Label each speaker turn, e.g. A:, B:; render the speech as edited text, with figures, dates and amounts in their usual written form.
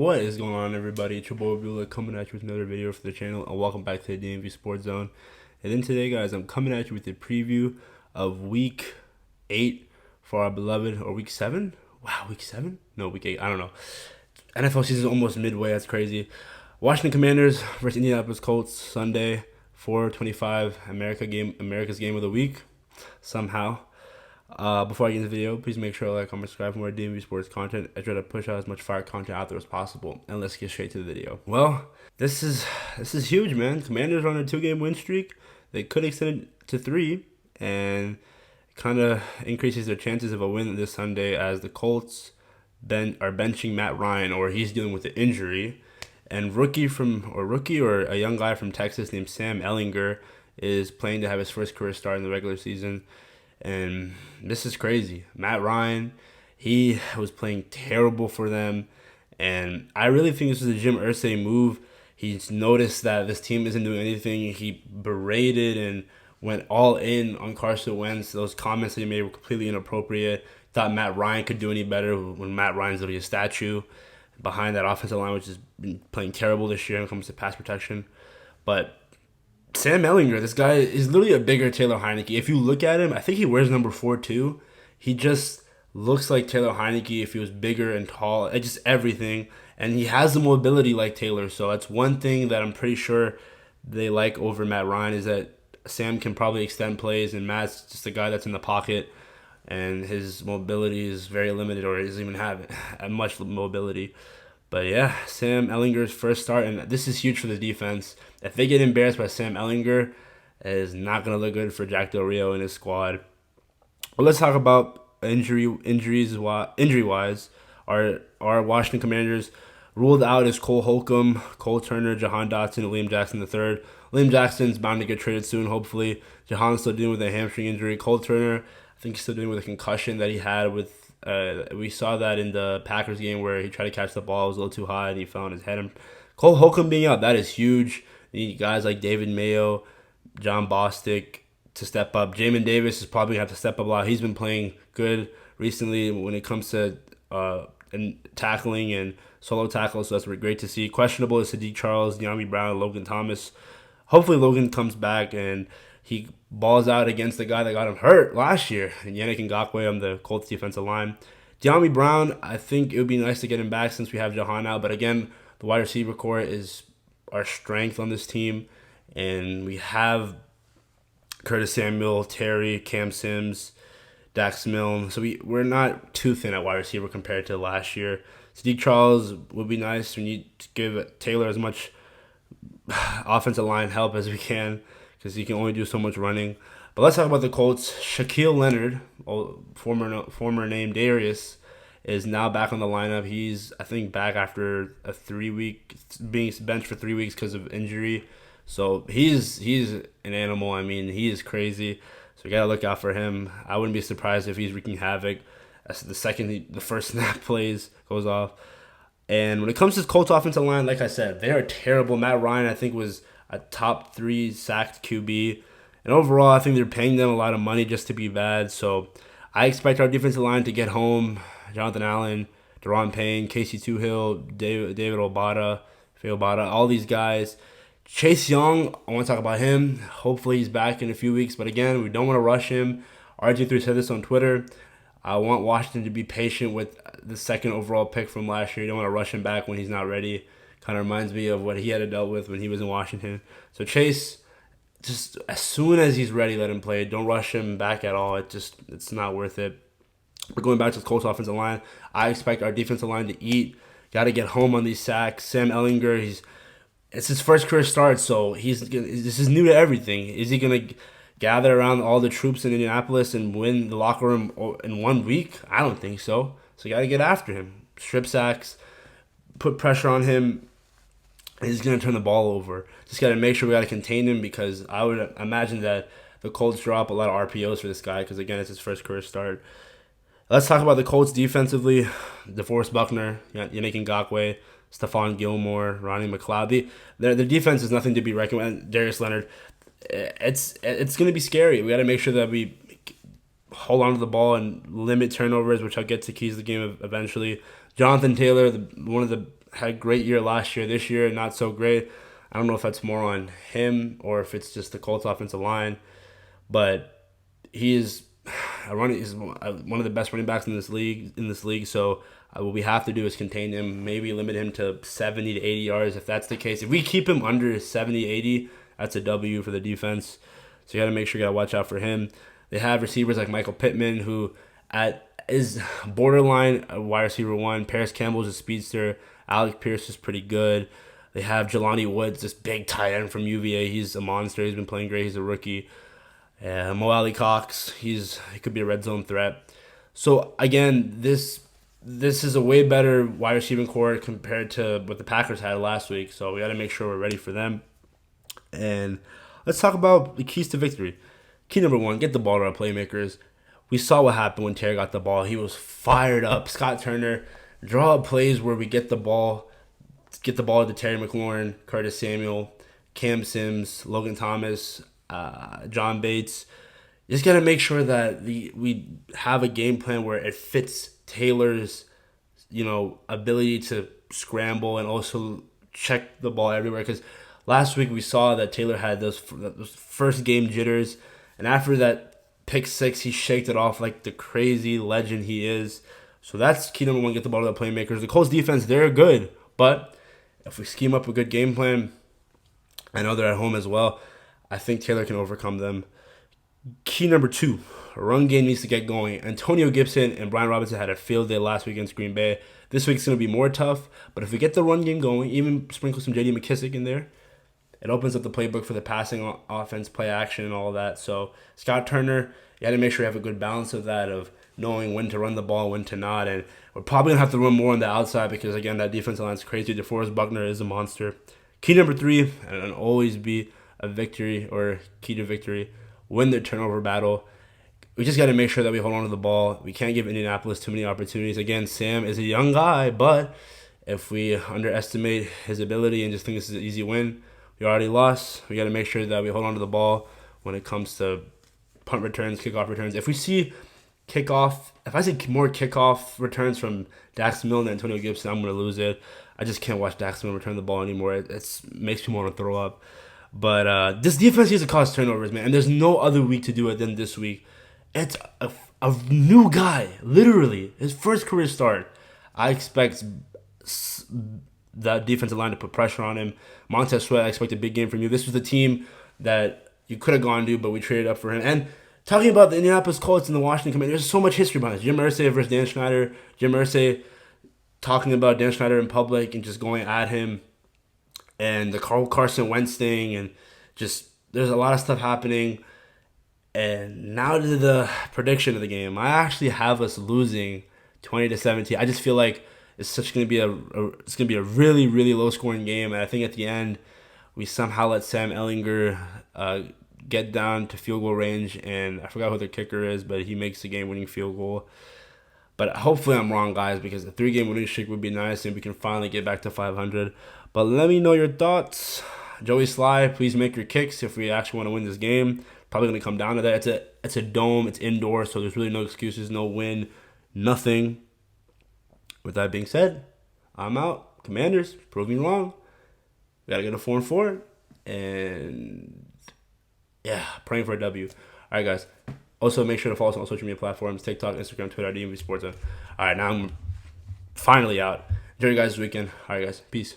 A: What is going on, everybody? It's your boy Beulah coming at you with another video for the channel, and welcome back to the DMVSportsZone. And then today, guys, I'm coming at you with a preview of Week 8 for our beloved, or Week 7? Wow, Week 7? No, Week 8. I don't know. NFL season is almost midway. That's crazy. Washington Commanders versus Indianapolis Colts Sunday, 4:25. America's game of the week. Somehow. Before I get into the video, please make sure to like, comment, subscribe for more DMV Sports content. I try to push out as much fire content out there as possible. And let's get straight to the video. Well, this is huge, man. Commanders are on a 2-game win streak. They could extend it to 3, and it kind of increases their chances of a win this Sunday as the Colts are benching Matt Ryan, or he's dealing with an injury. And rookie or a young guy from Texas named Sam Ehlinger is playing to have his first career start in the regular season. And this is crazy. Matt Ryan, he was playing terrible for them. And I really think this is a Jim Irsay move. He's noticed that this team isn't doing anything. He berated and went all in on Carson Wentz. Those comments that he made were completely inappropriate. Thought Matt Ryan could do any better when Matt Ryan's literally a statue behind that offensive line, which has been playing terrible this year when it comes to pass protection. But Sam Ehlinger, this guy is literally a bigger Taylor Heinicke. If you look at him, I think he wears number 4 too. He just looks like Taylor Heinicke if he was bigger and tall. It's just everything. And he has the mobility like Taylor. So that's one thing that I'm pretty sure they like over Matt Ryan, is that Sam can probably extend plays, and Matt's just a guy that's in the pocket, and his mobility is very limited, or he doesn't even have much mobility. But yeah, Sam Ehlinger's first start, and this is huge for the defense. If they get embarrassed by Sam Ehlinger, it is not going to look good for Jack Del Rio and his squad. Well, let's talk about injury-wise. Our Washington Commanders ruled out is Cole Holcomb, Cole Turner, Jahan Dotson, and Liam Jackson III. Liam Jackson's bound to get traded soon, hopefully. Jahan's still dealing with a hamstring injury. Cole Turner, I think he's still dealing with a concussion that he had with we saw that in the Packers game where he tried to catch the ball, it was a little too high, and he fell on his head. And Cole Holcomb being out, that is huge. You need guys like David Mayo, John Bostic to step up. Jamin Davis is probably going to have to step up a lot. He's been playing good recently when it comes to tackling and solo tackles, so that's great to see. Questionable is Sadiq Charles, De'Ami Brown, Logan Thomas. Hopefully Logan comes back and he balls out against the guy that got him hurt last year, and Yannick Ngakoue on the Colts defensive line. De'Ami Brown, I think it would be nice to get him back since we have Jahan out. But again, the wide receiver core is our strength on this team, and we have Curtis Samuel, Terry, Cam Sims, Dax Milne. So we're not too thin at wide receiver compared to last year. Sadiq Charles would be nice. We need to give Taylor as much offensive line help as we can, because he can only do so much running. But let's talk about the Colts. Shaquille Leonard, former name Darius, is now back on the lineup. He's, I think, back after a 3-week being benched for 3 weeks because of injury. So he's an animal. I mean, he is crazy. So we gotta look out for him. I wouldn't be surprised if he's wreaking havoc as the first snap goes off. And when it comes to the Colts offensive line, like I said, they are terrible. Matt Ryan, I think, was a top 3 sacked QB. And overall, I think they're paying them a lot of money just to be bad. So I expect our defensive line to get home. Jonathan Allen, Deron Payne, Casey Toohill, David Obata, Faye Obata, all these guys. Chase Young, I want to talk about him. Hopefully he's back in a few weeks. But again, we don't want to rush him. RG3 said this on Twitter. I want Washington to be patient with the second overall pick from last year. You don't want to rush him back when he's not ready. Kind of reminds me of what he had to deal with when he was in Washington. So Chase, just as soon as he's ready, let him play. Don't rush him back at all. It's not worth it. We're going back to the Colts offensive line. I expect our defensive line to eat. Got to get home on these sacks. Sam Ehlinger, it's his first career start, so this is new to everything. Is he gonna gather around all the troops in Indianapolis and win the locker room in 1 week? I don't think so. So you got to get after him. Strip sacks, put pressure on him. He's going to turn the ball over. Just got to make sure we got to contain him, because I would imagine that the Colts drop a lot of RPOs for this guy, because, again, it's his first career start. Let's talk about the Colts defensively. DeForest Buckner, Yannick Ngakoue, Stephon Gilmore, Ronnie McLeod. Their defense is nothing to be reckoned with. Darius Leonard. It's going to be scary. We got to make sure that we hold on to the ball and limit turnovers, which I'll get to keys the game eventually. Jonathan Taylor, one of the had a great year last year. This year, not so great. I don't know if that's more on him or if it's just the Colts offensive line, but he is he's one of the best running backs in this league. So what we have to do is contain him, maybe limit him to 70 to 80 yards. If that's the case, if we keep him under 70, 80, that's a W for the defense. So you got to make sure you got to watch out for him. They have receivers like Michael Pittman, who is borderline a wide receiver one. Paris Campbell's a speedster. Alec Pierce is pretty good. They have Jelani Woods, this big tight end from UVA. He's a monster. He's been playing great. He's a rookie. Mo Alley Cox, he could be a red zone threat. So again, this is a way better wide receiving core compared to what the Packers had last week. So we got to make sure we're ready for them. And let's talk about the keys to victory. Key number one: get the ball to our playmakers. We saw what happened when Terry got the ball. He was fired up. Scott Turner, draw up plays where we get the ball to Terry McLaurin, Curtis Samuel, Cam Sims, Logan Thomas, John Bates. Just got to make sure that we have a game plan where it fits Taylor's, ability to scramble and also check the ball everywhere. Because last week we saw that Taylor had those first game jitters, and after that pick six, he shaked it off like the crazy legend he is. So that's key number one: get the ball to the playmakers. The Colts defense, they're good, but if we scheme up a good game plan, I know they're at home as well, I think Taylor can overcome them. Key number two: run game needs to get going. Antonio Gibson and Brian Robinson had a field day last week against Green Bay. This week's going to be more tough, but if we get the run game going, even sprinkle some J.D. McKissick in there, it opens up the playbook for the passing offense, play action, and all that. So Scott Turner, you got to make sure you have a good balance of that, of knowing when to run the ball, when to not. And we're probably going to have to run more on the outside because, again, that defensive line is crazy. DeForest Buckner is a monster. Key number three, and it'll always be a victory or key to victory: win the turnover battle. We just got to make sure that we hold on to the ball. We can't give Indianapolis too many opportunities. Again, Sam is a young guy, but if we underestimate his ability and just think this is an easy win, we already lost. We got to make sure that we hold on to the ball when it comes to punt returns, kickoff returns. If I see more kickoff returns from Dax Milne and Antonio Gibson, I'm going to lose it. I just can't watch Dax Milne return the ball anymore. It makes me want to throw up. But this defense needs to cause turnovers, man. And there's no other week to do it than this week. It's a new guy, literally. His first career start. I expect that defensive line to put pressure on him. Montez Sweat, I expect a big game from you. This was the team that you could have gone to, but we traded up for him. And talking about the Indianapolis Colts and the Washington Commanders, there's so much history behind this. Jim Irsay versus Dan Schneider. Jim Irsay talking about Dan Schneider in public and just going at him. And the Carson Wentz thing. And just there's a lot of stuff happening. And now to the prediction of the game. I actually have us losing 20-17. I just feel like it's going to be a really, really low scoring game, and I think at the end we somehow let Sam Ehlinger get down to field goal range, and I forgot who their kicker is, but he makes the game winning field goal. But hopefully I'm wrong, guys, because a 3-game winning streak would be nice, and we can finally get back to 500. But let me know your thoughts. Joey Sly, please make your kicks if we actually want to win this game. Probably going to come down to that. It's a dome. It's indoor, so there's really no excuses, no win, nothing. With that being said, I'm out. Commanders, prove me wrong. We got to get a 4-4. And, yeah, praying for a W. All right, guys. Also, make sure to follow us on all social media platforms: TikTok, Instagram, Twitter, DMVSportsZone. All right, now I'm finally out. Enjoy your guys' weekend. All right, guys. Peace.